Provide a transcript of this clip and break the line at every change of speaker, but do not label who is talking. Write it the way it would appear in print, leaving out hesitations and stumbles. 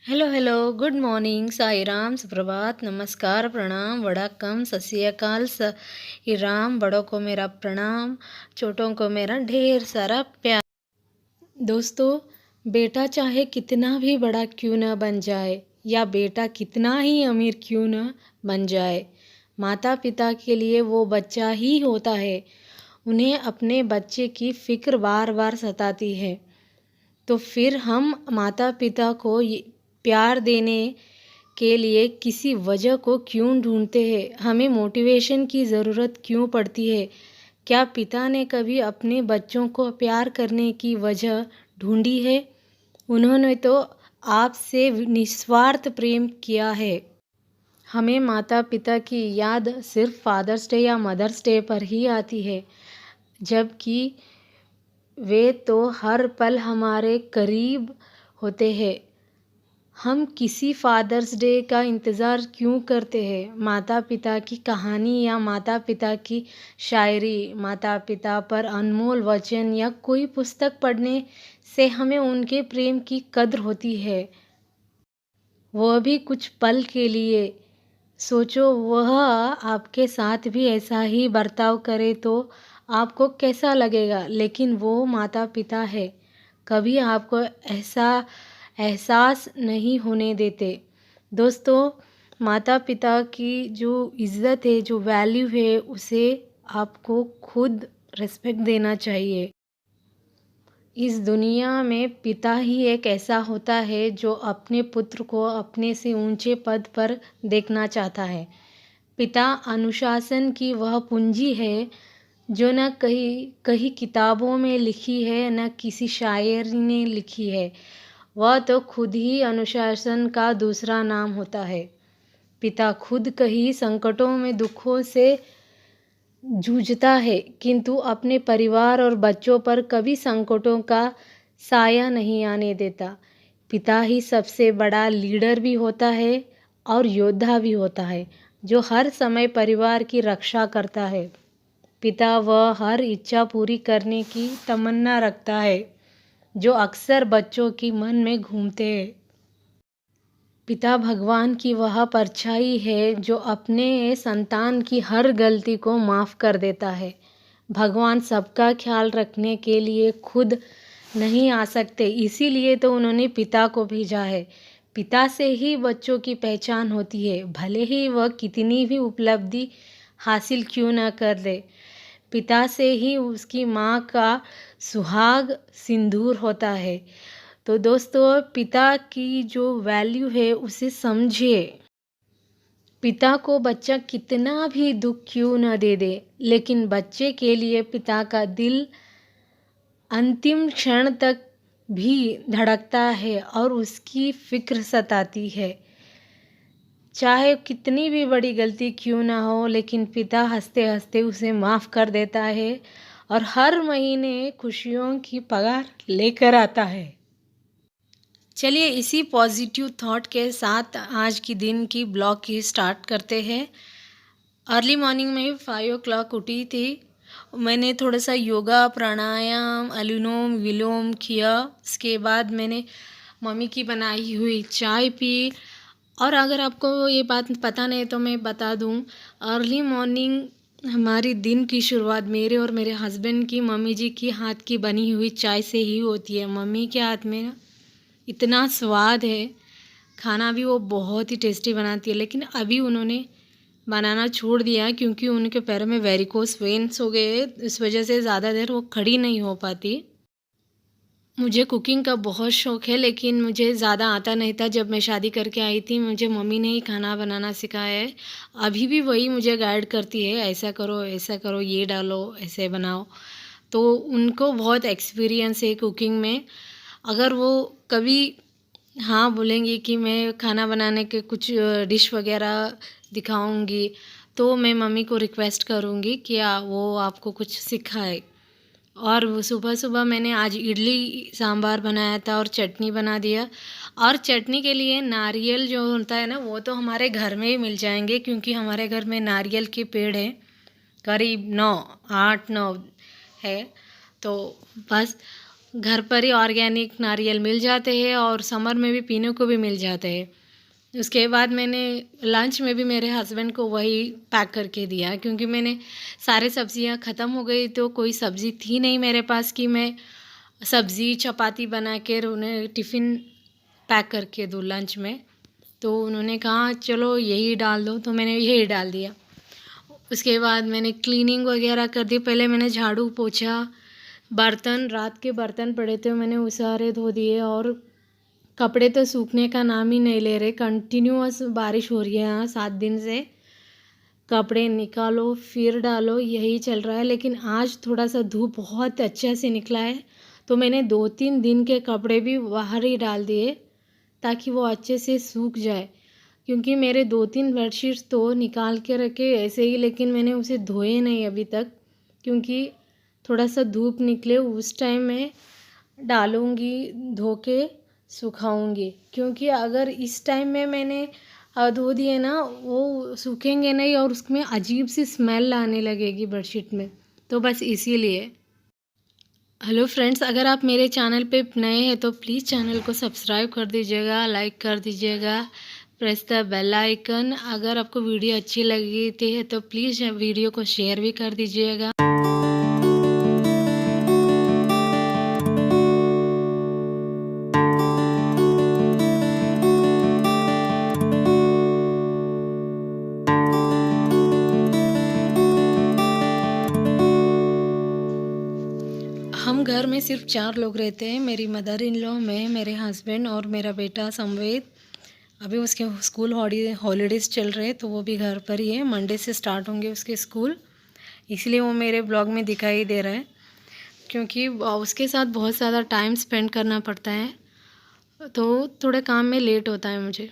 Hello hello good morning Sai Ram सुप्रभात नमस्कार प्रणाम वड़क्कम सत श्री अकाल साई राम। बड़ों को मेरा प्रणाम, छोटों को मेरा ढेर सारा प्यार। दोस्तों, बेटा चाहे कितना भी बड़ा क्यों न बन जाए या बेटा कितना ही अमीर क्यों न बन जाए, माता पिता के लिए वो बच्चा ही होता है। उन्हें अपने बच्चे की फ़िक्र बार बार सताती है। तो फिर हम माता पिता को प्यार देने के लिए किसी वजह को क्यों ढूंढते हैं? हमें मोटिवेशन की ज़रूरत क्यों पड़ती है? क्या पिता ने कभी अपने बच्चों को प्यार करने की वजह ढूंढी है? उन्होंने तो आपसे निस्वार्थ प्रेम किया है। हमें माता पिता की याद सिर्फ फादर्स डे या मदर्स डे पर ही आती है, जबकि वे तो हर पल हमारे करीब होते हैं। हम किसी फादर्स डे का इंतज़ार क्यों करते हैं? माता पिता की कहानी या माता पिता की शायरी, माता पिता पर अनमोल वचन या कोई पुस्तक पढ़ने से हमें उनके प्रेम की कद्र होती है, वह भी कुछ पल के लिए। सोचो, वह आपके साथ भी ऐसा ही बर्ताव करे तो आपको कैसा लगेगा? लेकिन वो माता पिता है, कभी आपको ऐसा एहसास नहीं होने देते। दोस्तों, माता पिता की जो इज़्ज़त है, जो वैल्यू है, उसे आपको खुद रिस्पेक्ट देना चाहिए। इस दुनिया में पिता ही एक ऐसा होता है जो अपने पुत्र को अपने से ऊंचे पद पर देखना चाहता है। पिता अनुशासन की वह पूंजी है जो न कहीं कहीं किताबों में लिखी है, न किसी शायर ने लिखी है। वह तो खुद ही अनुशासन का दूसरा नाम होता है। पिता खुद कहीं संकटों में दुखों से जूझता है, किंतु अपने परिवार और बच्चों पर कभी संकटों का साया नहीं आने देता। पिता ही सबसे बड़ा लीडर भी होता है और योद्धा भी होता है, जो हर समय परिवार की रक्षा करता है। पिता वह हर इच्छा पूरी करने की तमन्ना रखता है जो अक्सर बच्चों की मन में घूमते हैं। पिता भगवान की वह परछाई है जो अपने संतान की हर गलती को माफ़ कर देता है। भगवान सबका ख्याल रखने के लिए खुद नहीं आ सकते, इसीलिए तो उन्होंने पिता को भेजा है। पिता से ही बच्चों की पहचान होती है, भले ही वह कितनी भी उपलब्धि हासिल क्यों न कर ले। पिता से ही उसकी माँ का सुहाग सिंदूर होता है। तो दोस्तों, पिता की जो वैल्यू है उसे समझिए। पिता को बच्चा कितना भी दुख क्यों न दे दे, लेकिन बच्चे के लिए पिता का दिल अंतिम क्षण तक भी धड़कता है और उसकी फिक्र सताती है। चाहे कितनी भी बड़ी गलती क्यों ना हो, लेकिन पिता हंसते हंसते उसे माफ़ कर देता है और हर महीने खुशियों की पगार लेकर आता है। चलिए, इसी पॉजिटिव थॉट के साथ आज की दिन की ब्लॉग की स्टार्ट करते हैं। अर्ली मॉर्निंग में 5 o'clock उठी थी। मैंने थोड़ा सा योगा, प्राणायाम, अनुलोम विलोम किया। उसके बाद मैंने मम्मी की बनाई हुई चाय पी। और अगर आपको ये बात पता नहीं तो मैं बता दूँ, अर्ली मॉर्निंग हमारी दिन की शुरुआत मेरे और मेरे हस्बैंड की मम्मी जी की हाथ की बनी हुई चाय से ही होती है। मम्मी के हाथ में ना इतना स्वाद है, खाना भी वो बहुत ही टेस्टी बनाती है। लेकिन अभी उन्होंने बनाना छोड़ दिया क्योंकि उनके पैरों में वेरिकोस वेन्स हो गए, इस वजह से ज़्यादा देर वो खड़ी नहीं हो पाती। मुझे कुकिंग का बहुत शौक़ है, लेकिन मुझे ज़्यादा आता नहीं था। जब मैं शादी करके आई थी, मुझे मम्मी ने ही खाना बनाना सिखाया है। अभी भी वही मुझे गाइड करती है, ऐसा करो, ये डालो, ऐसे बनाओ। तो उनको बहुत एक्सपीरियंस है कुकिंग में। अगर वो कभी हाँ बोलेंगी कि मैं खाना बनाने के कुछ डिश वगैरह दिखाऊंगी, तो मैं मम्मी को रिक्वेस्ट करूंगी कि वो आपको कुछ सिखाए। और वो सुबह सुबह मैंने आज इडली सांभर बनाया था और चटनी बना दिया। और चटनी के लिए नारियल जो होता है ना, वो तो हमारे घर में ही मिल जाएंगे, क्योंकि हमारे घर में नारियल के पेड़ हैं, करीब 8-9 है। तो बस घर पर ही ऑर्गेनिक नारियल मिल जाते हैं और समर में भी पीने को भी मिल जाते हैं। उसके बाद मैंने लंच में भी मेरे हस्बैंड को वही पैक करके दिया, क्योंकि मैंने सारे सब्जियां ख़त्म हो गई तो कोई सब्ज़ी थी नहीं मेरे पास कि मैं सब्ज़ी चपाती बना कर उन्हें टिफ़िन पैक करके दूँ लंच में। तो उन्होंने कहा चलो यही डाल दो, तो मैंने यही डाल दिया। उसके बाद मैंने क्लीनिंग वगैरह कर दी। पहले मैंने झाड़ू पोछा, बर्तन, रात के बर्तन पड़े थे मैंने वो सारे धो दिए, और कपड़े तो सूखने का नाम ही नहीं ले रहे। कंटिन्यूअस बारिश हो रही है यहाँ 7 दिन से। कपड़े निकालो फिर डालो, यही चल रहा है। लेकिन आज थोड़ा सा धूप बहुत अच्छे से निकला है, तो मैंने 2-3 दिन के कपड़े भी बाहर ही डाल दिए ताकि वो अच्छे से सूख जाए। क्योंकि मेरे 2-3 बेडशीट्स तो निकाल के रखे ऐसे ही, लेकिन मैंने उसे धोए नहीं अभी तक, क्योंकि थोड़ा सा धूप निकले उस टाइम में डालूँगी, धो के सुखाऊँगी। क्योंकि अगर इस टाइम में मैंने धो दिए ना, वो सूखेंगे नहीं और उसमें अजीब सी स्मेल आने लगेगी बेडशीट में, तो बस इसीलिए। हेलो फ्रेंड्स, अगर आप मेरे चैनल पे नए हैं तो प्लीज़ चैनल को सब्सक्राइब कर दीजिएगा, लाइक कर दीजिएगा, प्रेस द बेल आइकन। अगर आपको वीडियो अच्छी लगी थी तो प्लीज़ वीडियो को शेयर भी कर दीजिएगा। हम घर में सिर्फ 4 लोग रहते हैं, मेरी मदर इन लॉ, मैं, मेरे हस्बैंड और मेरा बेटा समवेद। अभी उसके स्कूल हॉलीडेज़ चल रहे हैं तो वो भी घर पर ही है। मंडे से स्टार्ट होंगे उसके स्कूल, इसलिए वो मेरे ब्लॉग में दिखाई दे रहा है, क्योंकि उसके साथ बहुत ज़्यादा टाइम स्पेंड करना पड़ता है, तो थोड़े काम में लेट होता है मुझे।